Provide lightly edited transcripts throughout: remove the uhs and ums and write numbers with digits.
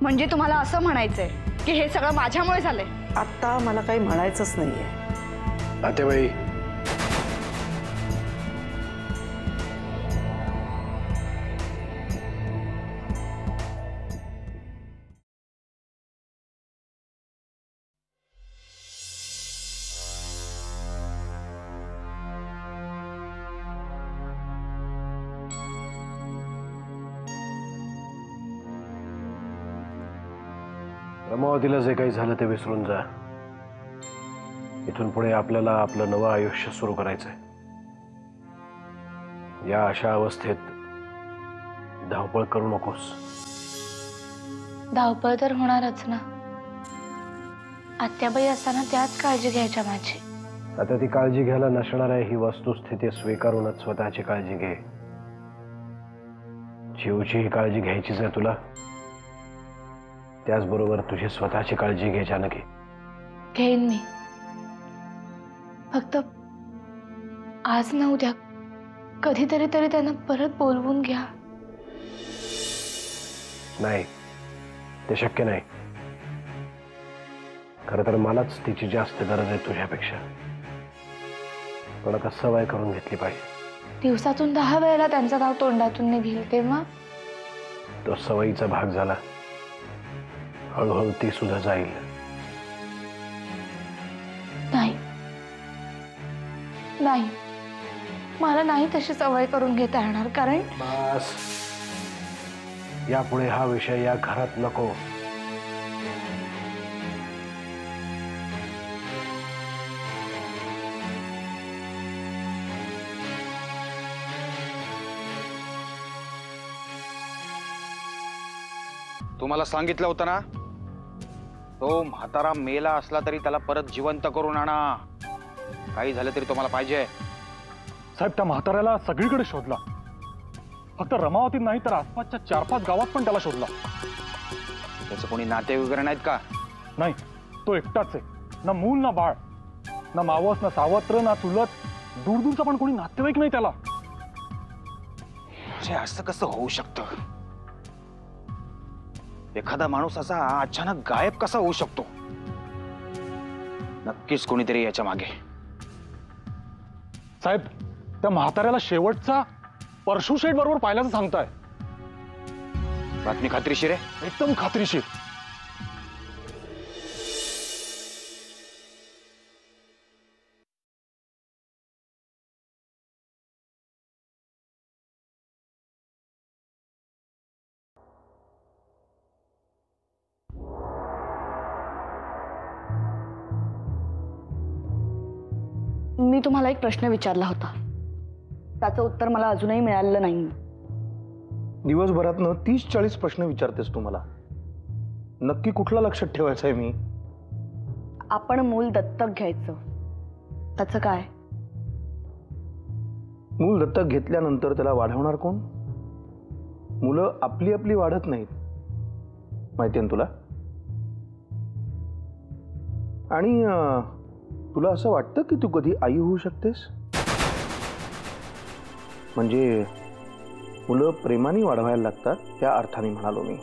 म्हणजे तुम्हाला असं म्हणायचंय की हे सगळं माझ्यामुळे झालंय? आता मला काही म्हणायचंच नाहीये. आतेबाई, रमावतीला जे काही झालं ते विसरून जा. इथून पुढे आपल्याला आपलं नवं आयुष्य सुरू करायचंय. या अशा अवस्थेत धावपळ करू नकोस. धावपळ तर होणारच ना. आत्याबाई असताना त्याच काळजी घ्यायच्या माझी. आता ती काळजी घ्यायला नसणार आहे ही वस्तुस्थिती स्वीकारूनच स्वतःची काळजी घे. जीवची ही काळजी घ्यायचीच आहे तुला. त्याचबरोबर तुझी स्वतःची काळजी घे जानकी. घेईन मी. फक्त आज ना उद्या कधीतरी तरी त्यांना परत बोलवून घ्या. नाही, ते शक्य नाही. खरं तर मलाच तिची जास्त गरज आहे तुझ्यापेक्षा. पण आता सवय करून घेतली पाहिजे. दिवसातून 10 वेळेला त्यांचं नाव तोंडातून निघेल तेव्हा? तो सवयीचा भाग झाला. हळूहळू ती सुद्धा जाईल. नाही नाही, मला नाही तशी सवय करून घेता येणार. कारण बस, यापुढे हा विषय या घरात नको. तुम्हाला सांगितलं होतं ना, तो म्हातारा मेला असला तरी त्याला परत जिवंत करून आणा. काही झालं तरी तुम्हाला पाहिजे. साहेब, त्या म्हाताऱ्याला सगळीकडे शोधला. फक्त रमावतीत नाही तर आसपासच्या 4-5 गावात पण त्याला शोधला. त्याचं कोणी नाते वगैरे नाहीत का? नाही, तो एकटाच आहे. ना मूल ना बाळ, ना मावस ना सावत्र ना चुलत. दूरदूरचा पण कोणी नातेवाईक नाही त्याला. असं कसं होऊ शकतं? एखादा माणूस असा अचानक गायब कसा होऊ शकतो? नक्कीच कोणीतरी याच्या मागे. साहेब, त्या म्हाताऱ्याला शेवटचा परशु शेठ बरोबर पाहिल्याचं सांगताय. बातमी खात्रीशीर आहे? एकदम खात्रीशीर. मी तुम्हाला एक प्रश्न विचारला होता, त्याचं उत्तर मला अजूनही मिळालेलं नाही. दिवसभरातनं 30-40 प्रश्न विचारतेस तू मला. नक्की कुठला लक्षात ठेवायचा आहे मी? आपण मूल दत्तक घ्यायचं, त्याचं काय? मूल दत्तक घेतल्यानंतर त्याला वाढवणार कोण? मुलं आपली आपली वाढत नाहीत, माहिती आहे ना तुला? आणि तुला असं वाटतं की तू कधी आई होऊ शकतेस? म्हणजे मुलं प्रेमाने वाढवायला लागतात त्या अर्थाने म्हणालो मी.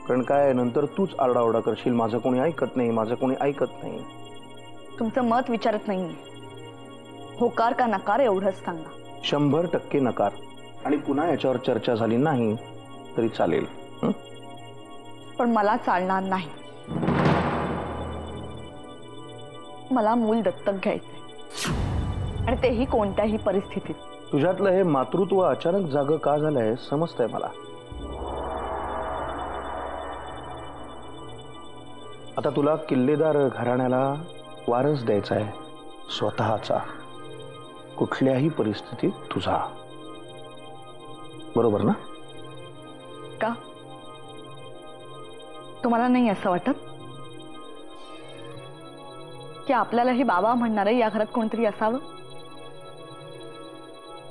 कारण काय, नंतर तूच आरडाओरडा करशील, माझं कोणी ऐकत नाही, माझं कोणी ऐकत नाही. तुमचं मत विचारत नाही, होकार का नकार एवढंच सांगा. 100% नकार. आणि पुन्हा याच्यावर चर्चा झाली नाही तरी चालेल. पण मला चालणार नाही. मला मूल दत्तक घ्यायचंय, आणि तेही कोणत्याही परिस्थितीत. तुझ्यातलं हे मातृत्व अचानक जागं का झालंय समजतंय मला. आता तुला किल्लेदार घराण्याला वारस द्यायचा आहे, स्वतःचा, कुठल्याही परिस्थितीत तुझा. बरोबर ना? का तुम्हाला नाही असं वाटत की आपल्यालाही बाबा म्हणणारे या घरात कोणतरी असावं?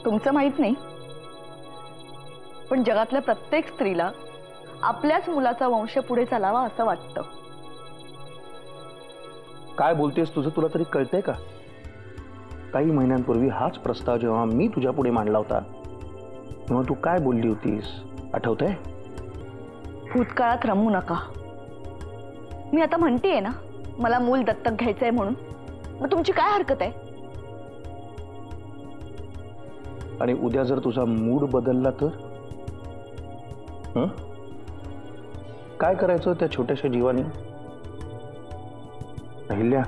तुमचं माहित नाही, पण जगातल्या प्रत्येक स्त्रीला आपल्याच मुलाचा वंश पुढे चालावा असं वाटतं. काय बोलतेस तुझं तुला तरी कळतंय का? काही महिन्यांपूर्वी हाच प्रस्ताव जेव्हा मी तुझ्या पुढे मांडला होता तेव्हा तू काय बोलली होतीस आठवतंय? भूतकाळात रमू नका. मी आता म्हणतेय ना मला मूल दत्तक घ्यायचंय म्हणून, मग तुमची काय हरकत आहे? आणि उद्या जर तुझा मूड बदलला तर हं? काय करायचं त्या छोट्याशा जीवानी? अहिल्या,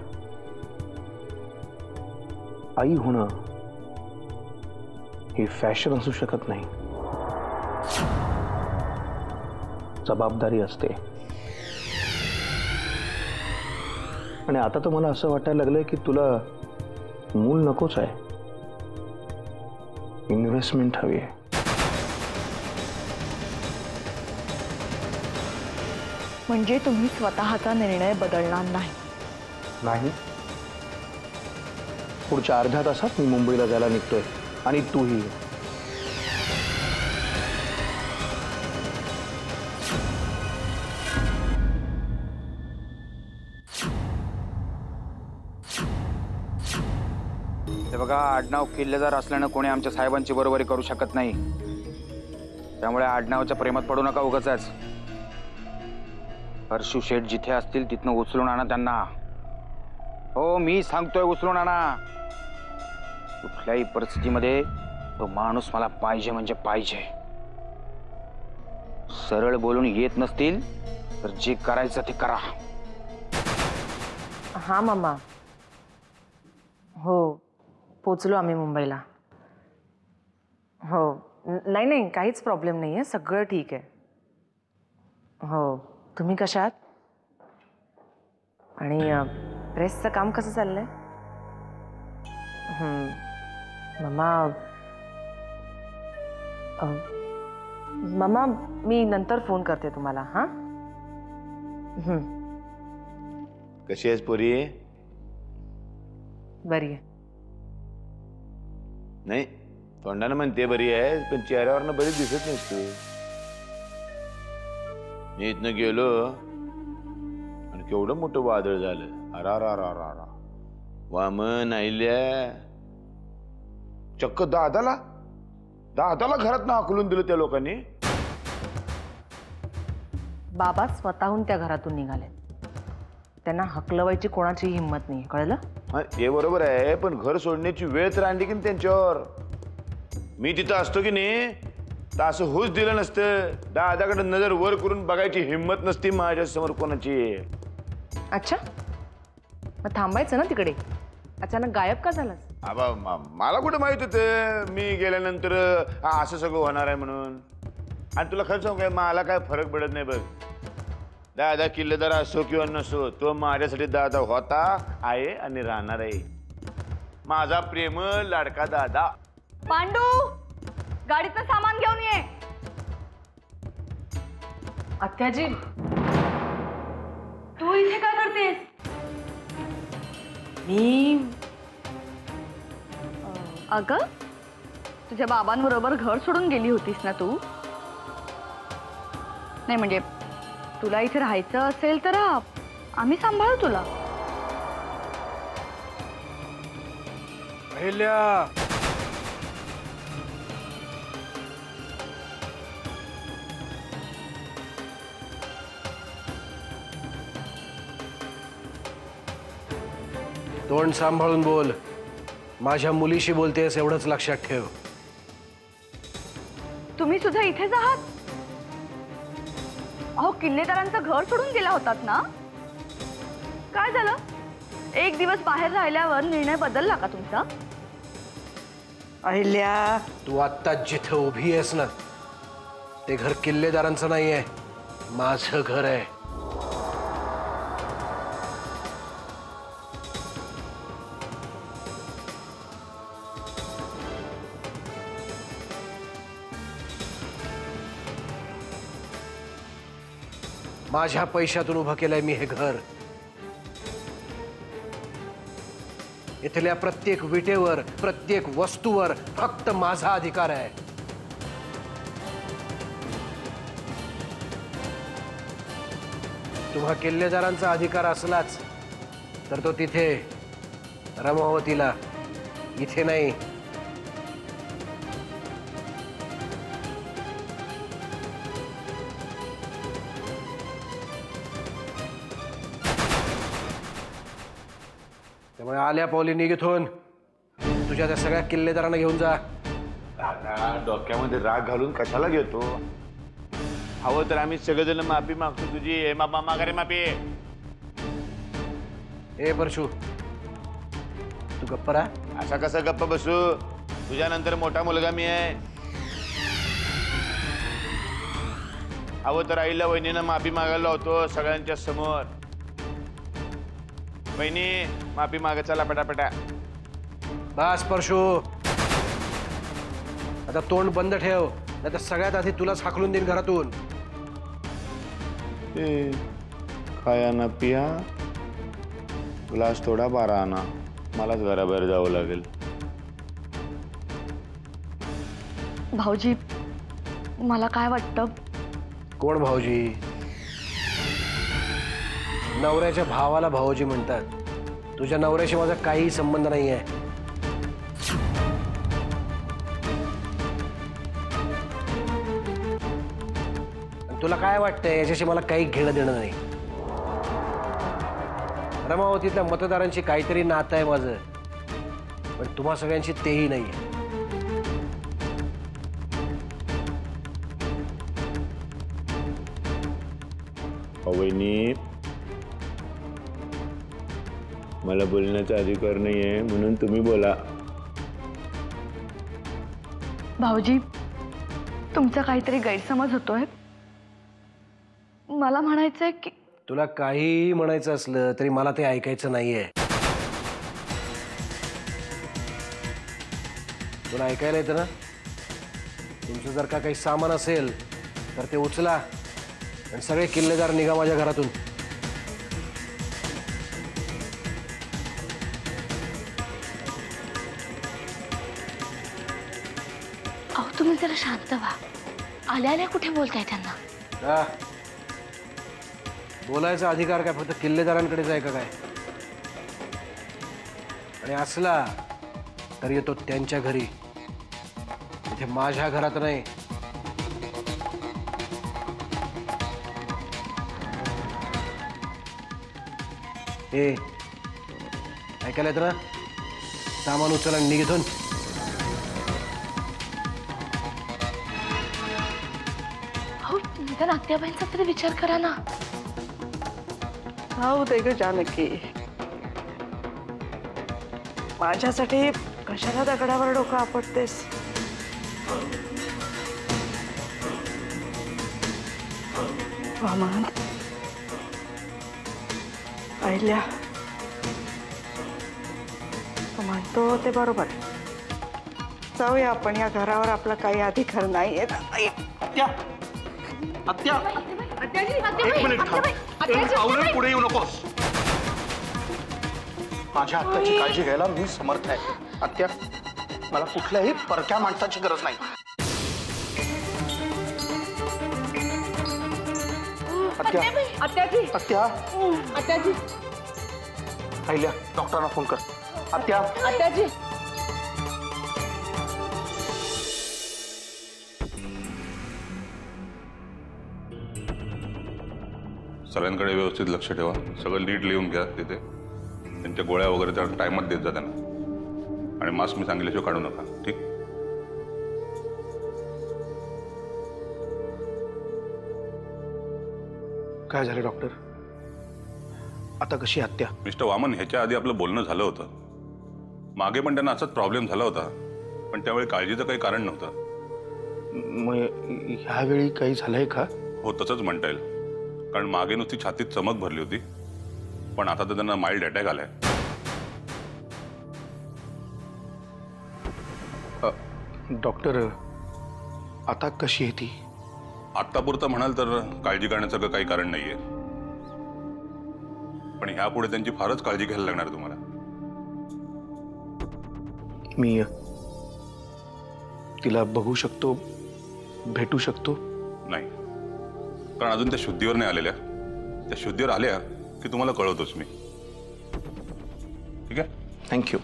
आई होणं ही फॅशन असू शकत नाही, जबाबदारी असते. आणि आता तर मला असं वाटायला लागलंय की तुला मूल नकोच आहे, इन्व्हेस्टमेंट हवी आहे. म्हणजे तुम्ही स्वतःचा निर्णय बदलणार नाही? नाही. पुढच्या अर्ध्या तासात मी मुंबईला जायला निघतोय आणि तूही. हे बघा, आडनाव किल्लेदार असल्यानं कोणी आमच्या साहेबांची बरोबरी करू शकत नाही. त्यामुळे आडनावच्या प्रेमात पडू नका उगाचच. हर्षू शेठ जिथे असतील तिथनं उचलून आणा त्यांना. हो, मी सांगतोय उचलून आणा. कुठल्याही परिस्थितीमध्ये तो माणूस मला पाहिजे म्हणजे पाहिजे. सरळ बोलून येत नसतील तर जे करायचं ते करा. हा मामा, हो पोचलो आम्ही मुंबईला. हो, नाही नाही काहीच प्रॉब्लेम नाही आहे, सगळं ठीक आहे. हो, तुम्ही कशा आहात? आणि प्रेसचं काम कसं चाललंय? मामा, मामा मी नंतर फोन करते तुम्हाला. हां, कशी आहेस पोरी? बरी आहे. नाही, तोंडानं म्हणते बरी आहे, पण चेहऱ्यावरनं बरी दिसत नाहीस तू. मी इथनं गेलो आणि केवढं मोठं वादळ झालं. अरा वामन, आईल्या, चक्क दादाला घरात ना हाकलून दिलं त्या लोकांनी. बाबा स्वतःहून त्या घरातून निघाले. त्यांना हकलवायची कोणाची हिंमत नाही, कळलं? हा, हे बरोबर आहे, पण घर सोडण्याची वेळ तर आणली की त्यांच्यावर. मी तिथं असतो की नाही तर असं होऊच दिलं नसतं. दादाकडे नजर वर करून बघायची हिंमत नसती माझ्या समोर कोणाची. अच्छा, मग थांबायचं ना तिकडे. अचानक गायब का झालास? मला कुठं माहित होतं मी गेल्यानंतर असं सगळं होणार आहे म्हणून. आणि तुला खरं सांगू काय, मला काय फरक पडत नाही बघ. दादा किल्लेदार असो किंवा नसो, तो माझ्यासाठी दादा होता, आहे आणि राहणार आहे. माझा प्रेम लाडका दादा. पांडू, गाडीचं सामान घेऊन ये. आत्याजी, तू इथे काय करतेस? मी अगं, तुझ्या बाबांबरोबर घर सोडून गेली होतीस ना तू? नाही म्हणजे तुला इथे राहायचं असेल तर आम्ही सांभाळू तुला. अहिल्या, तोंड सांभाळून बोल. माझ्या मुलीशी बोलतेस एवढंच लक्षात ठेव. तुम्ही सुद्धा इथेच आहात? अहो, किल्लेदारांचं घर सोडून गेला होतात ना? काय झालं? एक दिवस बाहेर राहिल्यावर निर्णय बदलला का तुमचा? अहिल्या, तू आत्ता जिथे उभी आहेस ना ते घर किल्लेदारांचं नाही आहे, माझं घर आहे. माझ्या पैशातून उभं केलंय मी हे घर. इथल्या प्रत्येक विटेवर, प्रत्येक वस्तूवर फक्त माझा अधिकार आहे. तुम्हा किल्लेदारांचा अधिकार असलाच तर तो तिथे रमावतीला, इथे नाही. मग आल्या पावली निघ इथून. तुझ्या त्या सगळ्या किल्लेदारांना घेऊन जा. दादा डोक्यामध्ये राग घालून कशाला घेतो? हवं तर आम्ही सगळेजण माफी मागतो तुझी. हे माघारी माफी. ए परशू, तू गप्प राहा. असा कसा गप्प बसू? तुझ्यानंतर मोठा मुलगा मी आहे. हवं तर आईला वहिनीनं माफी मागायला होतो सगळ्यांच्या समोर. वहिनी माफी मागा, चला पटापटा. बस परशू, आता तोंड बंद ठेव, नाही तर सगळ्यात आधी तुलाच हाकलून देईन घरातून. खाया ना पिया, ग्लास थोडा 12 आणा. मलाच घराबाहेर जावं लागेल. भाऊजी, मला काय वाटतं, कोण भाऊजी? नवऱ्याच्या भावाला भाऊजी म्हणतात. तुझ्या नवऱ्याशी माझा काही संबंध नाही आहे. तुला काय वाटतंय याच्याशी मला काही घेणं देणं नाही. रमावतीतल्या मतदारांची काहीतरी नातं आहे माझं, पण तुम्हा सगळ्यांची तेही नाहीये. वहिनी, मला बोलण्याचा अधिकार नाहीये म्हणून तुम्ही बोला. भाऊजी, तुमचा काहीतरी गैरसमज होतोय. मला म्हणायचंय की तुला काही म्हणायचं असलं तरी मला ते ऐकायचं नाहीये. तुला ऐकायला येतं ना? तुमचं जर का काही सामान असेल तर ते उचला आणि सगळे किल्लेदार निघा माझ्या घरातून. अहो तुम्ही जरा शांत व्हा. आल्या आल्या कुठे बोलताय त्यांना? का बोलायचा अधिकार काय फक्त किल्लेदारांकडेच आहे का काय? आणि असला तर येतो त्यांच्या घरी, इथे माझ्या घरात नाही. ए, ऐकायला येतं ना? सामान उचल आणि निघ इथून. अहो निदान आत्याबाईंचा तरी विचार करा ना. जाऊ दे ग जानकी. माझ्यासाठी कशाला दगडावर डोकं आपटतेस? वामन, अहिल्या, तो म्हणतो ते बरोबर. जाऊया आपण. या घरावर आपला काही अधिकार नाही. आत्या, आत्या, एक मिनिट थांब. आवरून पुढे येऊ नकोस. माझ्या आत्याची काळजी घ्यायला मी समर्थ आहे. आत्या, मला कुठल्याही परक्या माणसाची गरज नाही. आत्या, आत्याजी, आत्या, आत्याजी, आईल्या, डॉक्टरांना फोन कर. आत्या, आत्याजी. सगळ्यांकडे व्यवस्थित लक्ष ठेवा. सगळं नीट लिहून घ्या. तिथे त्यांच्या गोळ्या वगैरे त्या टायमात देत जा त्यांना. आणि मास्क मी सांगितल्याशिवाय काढू नका. ठीक? काय झालं डॉक्टर? आता कशी आत्या? मिस्टर वामन, ह्याच्या आधी आपलं बोलणं झालं होतं. मागे पण त्यांना असाच प्रॉब्लेम झाला होता, पण त्यावेळी काळजीचं काही कारण नव्हतं. मग ह्यावेळी काही झालंय का? हो, तसंच म्हणता येईल. कारण मागे नुसती छातीत चमक भरली होती, पण आता तर त्यांना माइल्ड अटॅक आलाय. डॉक्टर, आता कशी आहे ती? आत्तापुरतं म्हणाल तर काळजी करण्याचं काही कारण नाहीये, पण ह्यापुढे त्यांची फारच काळजी घ्यायला लागणार तुम्हाला. मी तिला बघू शकतो, भेटू शकतो? नाही, कारण अजून त्या शुद्धीवर नाही आलेल्या. त्या शुद्धीवर आल्या की तुम्हाला कळवतोच मी. ठीक आहे? थँक्यू.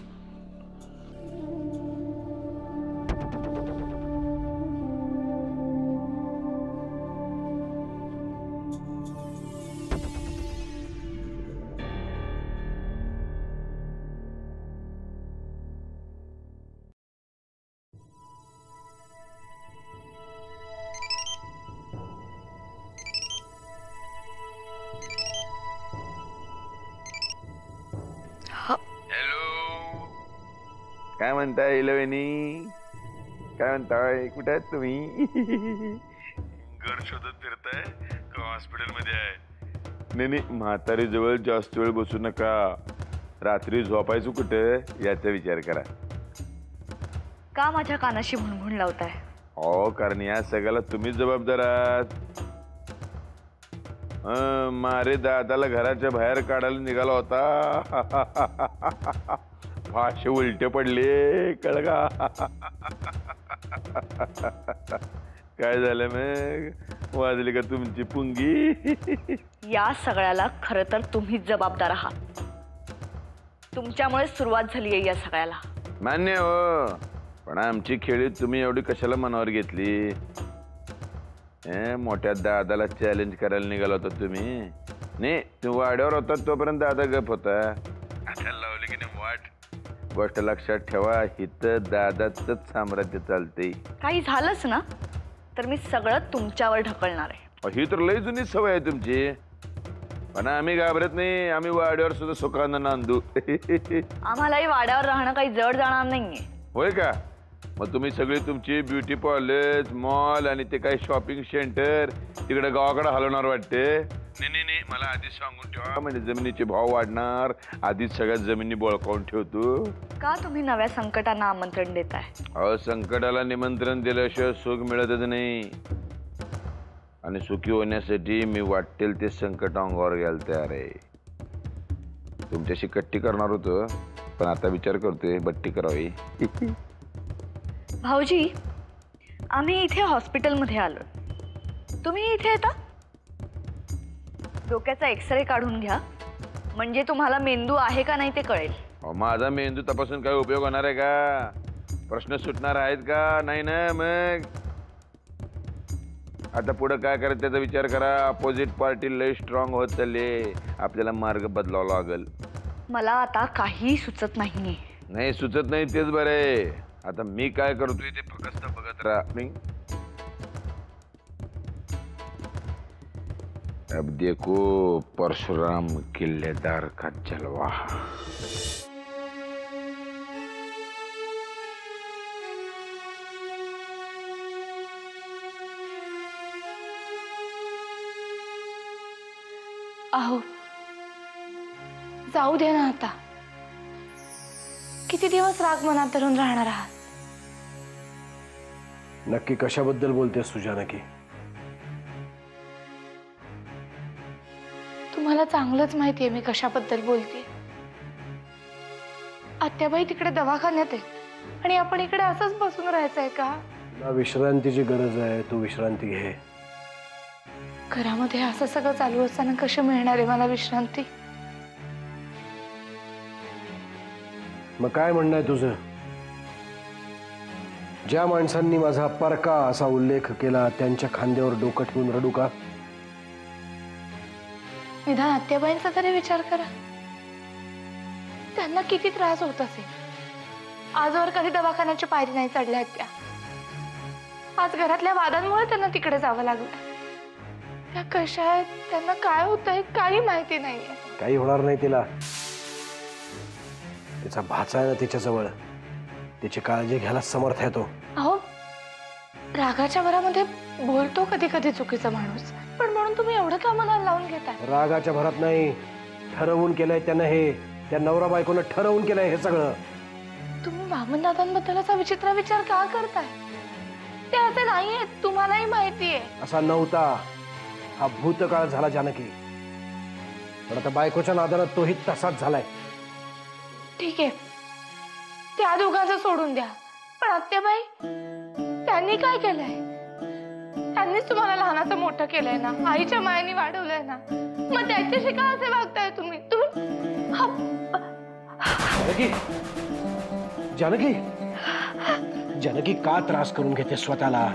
म्हणताय इलवेनी? काय म्हणताय? कुठे आहेत तुम्ही? घर शोधत फिरताय का हॉस्पिटल मध्ये आहे? नाही नाही, म्हातारी जवळ जास्त वेळ बसू नका. रात्री झोपायचं कुठे याचा विचार करा. का माझ्या कानाशी भुणभुण लावताय? हो, कारण या सगळ्याला तुम्हीच जबाबदार आहात. मारे दादाला घराच्या बाहेर काढायला निघाला होता. भाषे उलटे पडले कळगा. काय झालं मग? वाजली का तुमची पुंगी? या सगळ्याला खरं तर तुम्हीच जबाबदार आहात. तुमच्यामुळे सुरुवात झाली आहे या सगळ्याला. मान्य हो, पण आमची खेळी तुम्ही एवढी कशाला मनावर घेतली? मोठ्या दादाला चॅलेंज करायला निघाला होता तुम्ही. नाही, तुम्ही वाड्यावर होता तोपर्यंत दादा गप होता. आता लावली की नाही वाट. गोष्ट लक्षात ठेवा, इथं दादाच साम्राज्य चालते. काही झालंच ना तर मी सगळं तुमच्यावर ढकलणार आहे. ही तर लई जुनी सवय आहे तुमची. पण आम्ही घाबरत नाही. आम्ही वाड्यावर सुद्धा सुखानं नांदू. आम्हालाही वाड्यावर राहणं काही जड जाणार नाहीये. होय का? मग तुम्ही सगळी तुमची ब्युटी पार्लर, मॉल आणि ते काही शॉपिंग सेंटर तिकडे गावाकडे हलवणार वाटते. नाही नाही, मला आधीच सांगून ठेवा, म्हणजे जमिनीचे भाव वाढणार. आधीच सगळ्या जमिनी बळकावून ठेवतो. का तुम्ही नव्या संकटांना आमंत्रण देताय? अहो, संकटाला निमंत्रण दिल्याशिवाय सुख मिळतच नाही. आणि सुखी होण्यासाठी मी वाटेल ते संकट अंगावर घ्यायला तयार आहे. तुमच्याशी कट्टी करणार होतो, पण आता विचार करतोय बट्टी करावी. भाऊजी, आम्ही इथे हॉस्पिटलमध्ये आलो. तुम्ही इथे येता? डोक्याचा एक्सरे काढून घ्या, म्हणजे तुम्हाला मेंदू आहे का नाही ते कळेल. माझा मेंदू तपासून काय उपयोग होणार आहे का? प्रश्न सुटणार आहेत का? नाही ना. मग आता पुढे काय करायचं त्याचा विचार करा. अपोजिट पार्टी लय स्ट्रॉंग होत चालले. आपल्याला मार्ग बदलावा लागेल. मला आता काही सुचत नाहीये. नाही सुचत नाही तेच बरं आहे. आता मी काय करतोय ते फक्त बघत राहा. अब देखो परशुराम किल्लेदार का जलवा. अहो, जाऊ दे ना आता. किती दिवस राग मनात धरून राहणार आहात? नक्की कशाबद्दल बोलतेस तू जानकी? तुम्हाला चांगलंच माहितीये मी कशाबद्दल बोलते. आत्याबाई तिकडे दवाखान्यात आहेत आणि आपण इकडे असंच बसून राहायचंय का? तुला विश्रांतीची गरज आहे, तू विश्रांती घे. घरामध्ये असं सगळं चालू असताना कशी मिळणार आहे मला विश्रांती? मग काय म्हणणं आहे तुझं? ज्या माणसांनी माझा परका असा उल्लेख केला त्यांच्या खांद्यावर डोकं ठेवून रडू का? निदान आत्याबाईंचा तरी विचार करा. त्यांना किती त्रास होत असेल. आजवर कधी दवाखान्याची पायरी नाही चढल्या त्या. आज घरातल्या वादांमुळे त्यांना तिकडे जावं लागलं. त्या कशा आहेत, त्यांना काय होतंय काही माहिती नाहीये. काही होणार नाही तिला. तिचा भाचा आहे ना तिच्याजवळ. तिची काळजी घ्यायला समर्थ आहे तो. अहो, रागाच्या भरामध्ये बोलतो कधी कधी चुकीचा माणूस, पण म्हणून तुम्ही एवढं का मनाला लावून घेताय? रागाच्या भरात नाही, ठरवून केलंय त्यानं हे. त्या नवरा बायकोनं ठरवून केलंय हे सगळं. तुम्ही मामनदादांबद्दल असा विचित्र विचार का करताय? ते असे नाहीये, तुम्हालाही माहितीये. असा नव्हता. हा भूतकाळ झाला जानकी. पण आता बायकोच्या नादाला तोही तसाच झालाय. ठीक आहे, त्या दोघांचं सोडून द्या, पण आत्याबाई त्यांनी काय केलंय? त्यांनीच तुम्हाला लहानाचं मोठं केलंय ना, आईच्या मायेने वाढवलंय ना, मग त्याच्याशी का असे वागताय तुम्ही? जानकी, जानकी, जानकी का त्रास करून घेते स्वतःला?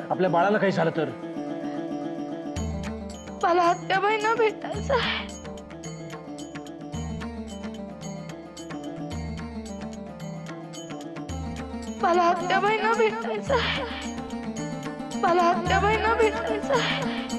आपल्या बाळाला काही झालं तर? मला आत्याबाईंना भेटायचं आहे. मला आत्याबाईंना भेटायचं आहे. मला आत्याबाईंना भेटायचं आहे.